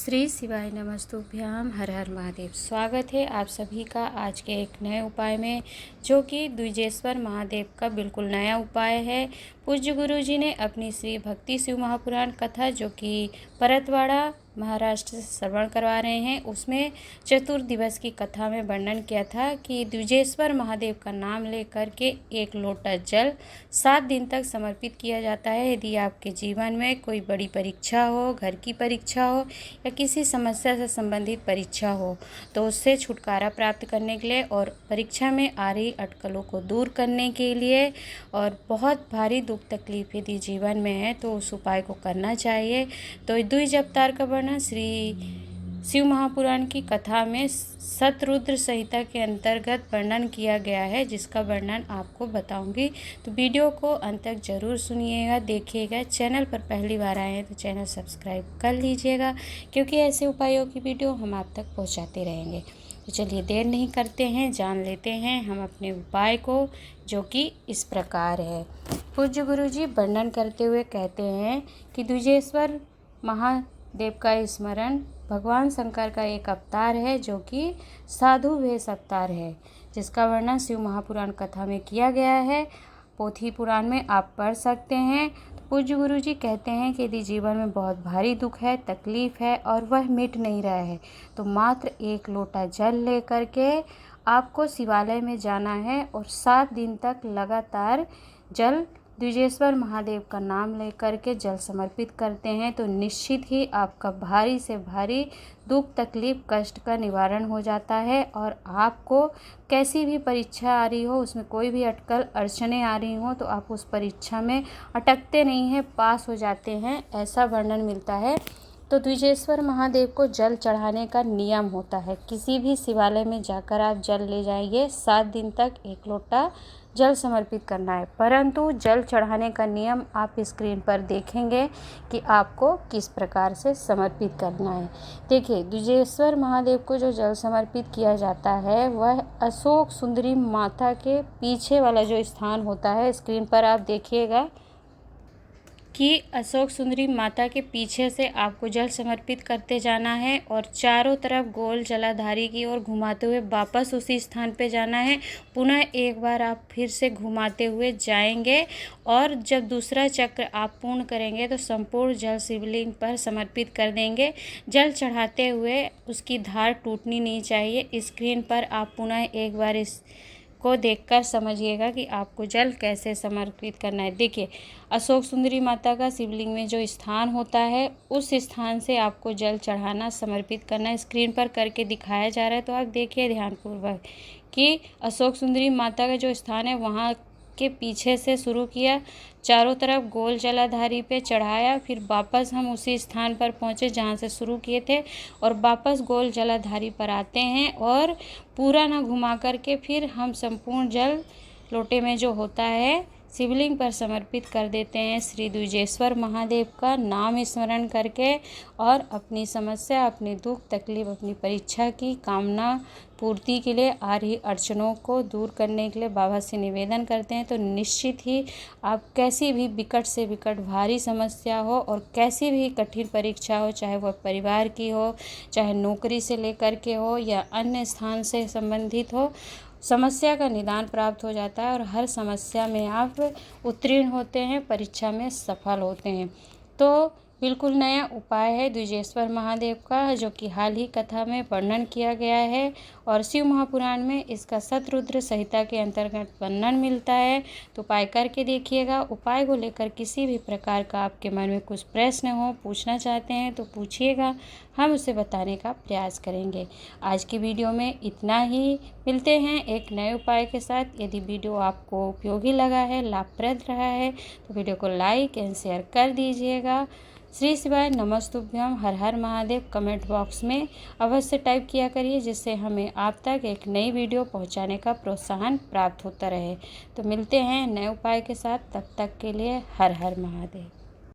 श्री शिवाय नमस्तुभ्याम। हर हर महादेव। स्वागत है आप सभी का आज के एक नए उपाय में, जो कि द्विजेश्वर महादेव का बिल्कुल नया उपाय है। पूज्य गुरु जी ने अपनी श्री भक्ति शिव महापुराण कथा, जो कि परतवाड़ा महाराष्ट्र से श्रवण करवा रहे हैं, उसमें चतुर्दिवस की कथा में वर्णन किया था कि द्विजेश्वर महादेव का नाम लेकर के एक लोटा जल 7 दिन तक समर्पित किया जाता है। यदि आपके जीवन में कोई बड़ी परीक्षा हो, घर की परीक्षा हो या किसी समस्या से संबंधित परीक्षा हो, तो उससे छुटकारा प्राप्त करने के लिए और परीक्षा में आ रही अटकलों को दूर करने के लिए, और बहुत भारी दुख तकलीफ यदि जीवन में है तो उस उपाय को करना चाहिए। तो द्विज अवतार का वर्णन श्री शिव महापुराण की कथा में शतरुद्र संहिता के अंतर्गत वर्णन किया गया है, जिसका वर्णन आपको बताऊंगी। तो वीडियो को अंत तक जरूर सुनिएगा, देखिएगा। चैनल पर पहली बार आए हैं तो चैनल सब्सक्राइब कर लीजिएगा, क्योंकि ऐसे उपायों की वीडियो हम आप तक पहुंचाते रहेंगे। तो चलिए देर नहीं करते हैं, जान लेते हैं हम अपने उपाय को, जो कि इस प्रकार है। पूज्य गुरु जी वर्णन करते हुए कहते हैं कि द्विजेश्वर महादेव का स्मरण भगवान शंकर का एक अवतार है, जो कि साधु वेश अवतार है, जिसका वर्णन शिव महापुराण कथा में किया गया है। पोथी पुराण में आप पढ़ सकते हैं। पूज्य गुरु जी कहते हैं कि यदि जीवन में बहुत भारी दुख है, तकलीफ है और वह मिट नहीं रहा है, तो मात्र एक लोटा जल लेकर के आपको शिवालय में जाना है और 7 दिन तक लगातार जल द्विजेश्वर महादेव का नाम लेकर के जल समर्पित करते हैं, तो निश्चित ही आपका भारी से भारी दुख तकलीफ कष्ट का निवारण हो जाता है। और आपको कैसी भी परीक्षा आ रही हो, उसमें कोई भी अटकल अड़चने आ रही हो, तो आप उस परीक्षा में अटकते नहीं हैं, पास हो जाते हैं, ऐसा वर्णन मिलता है। तो द्विजेश्वर महादेव को जल चढ़ाने का नियम होता है। किसी भी शिवालय में जाकर आप जल ले जाइए, 7 दिन तक एक लोटा जल समर्पित करना है। परंतु जल चढ़ाने का नियम आप स्क्रीन पर देखेंगे कि आपको किस प्रकार से समर्पित करना है। देखिए, द्विजेश्वर महादेव को जो जल समर्पित किया जाता है, वह अशोक सुंदरी माता के पीछे वाला जो स्थान होता है, स्क्रीन पर आप देखिएगा कि अशोक सुंदरी माता के पीछे से आपको जल समर्पित करते जाना है और चारों तरफ गोल जलाधारी की ओर घुमाते हुए वापस उसी स्थान पे जाना है। पुनः एक बार आप फिर से घुमाते हुए जाएंगे और जब दूसरा चक्र आप पूर्ण करेंगे तो संपूर्ण जल शिवलिंग पर समर्पित कर देंगे। जल चढ़ाते हुए उसकी धार टूटनी नहीं चाहिए। स्क्रीन पर आप पुनः एक बार इस को देखकर समझिएगा कि आपको जल कैसे समर्पित करना है। देखिए, अशोक सुंदरी माता का शिवलिंग में जो स्थान होता है, उस स्थान से आपको जल चढ़ाना समर्पित करना है। स्क्रीन पर करके दिखाया जा रहा है, तो आप देखिए ध्यानपूर्वक कि अशोक सुंदरी माता का जो स्थान है, वहाँ के पीछे से शुरू किया, चारों तरफ गोल जलाधारी पे चढ़ाया, फिर वापस हम उसी स्थान पर पहुँचे जहाँ से शुरू किए थे, और वापस गोल जलाधारी पर आते हैं और पूरा ना घुमा करके फिर हम संपूर्ण जल लोटे में जो होता है शिवलिंग पर समर्पित कर देते हैं। श्री द्विजेश्वर महादेव का नाम स्मरण करके और अपनी समस्या, अपनी दुख तकलीफ, अपनी परीक्षा की कामना पूर्ति के लिए, आ रही अड़चनों को दूर करने के लिए बाबा से निवेदन करते हैं। तो निश्चित ही आप कैसी भी विकट से विकट भारी समस्या हो और कैसी भी कठिन परीक्षा हो, चाहे वह परिवार की हो, चाहे नौकरी से लेकर के हो या अन्य स्थान से संबंधित हो, समस्या का निदान प्राप्त हो जाता है और हर समस्या में आप उत्तीर्ण होते हैं, परीक्षा में सफल होते हैं। तो बिल्कुल नया उपाय है द्विजेश्वर महादेव का, जो कि हाल ही कथा में वर्णन किया गया है और शिव महापुराण में इसका शतरुद्र संहिता के अंतर्गत वर्णन मिलता है। तो उपाय करके देखिएगा। उपाय को लेकर किसी भी प्रकार का आपके मन में कुछ प्रश्न हो, पूछना चाहते हैं तो पूछिएगा, हम उसे बताने का प्रयास करेंगे। आज की वीडियो में इतना ही। मिलते हैं एक नए उपाय के साथ। यदि वीडियो आपको उपयोगी लगा है, लाभप्रद रहा है, तो वीडियो को लाइक एंड शेयर कर दीजिएगा। श्री शिवाय नमस्तुभ्यम। हर हर महादेव कमेंट बॉक्स में अवश्य टाइप किया करिए, जिससे हमें आप तक एक नई वीडियो पहुंचाने का प्रोत्साहन प्राप्त होता रहे। तो मिलते हैं नए उपाय के साथ, तब तक के लिए हर हर महादेव।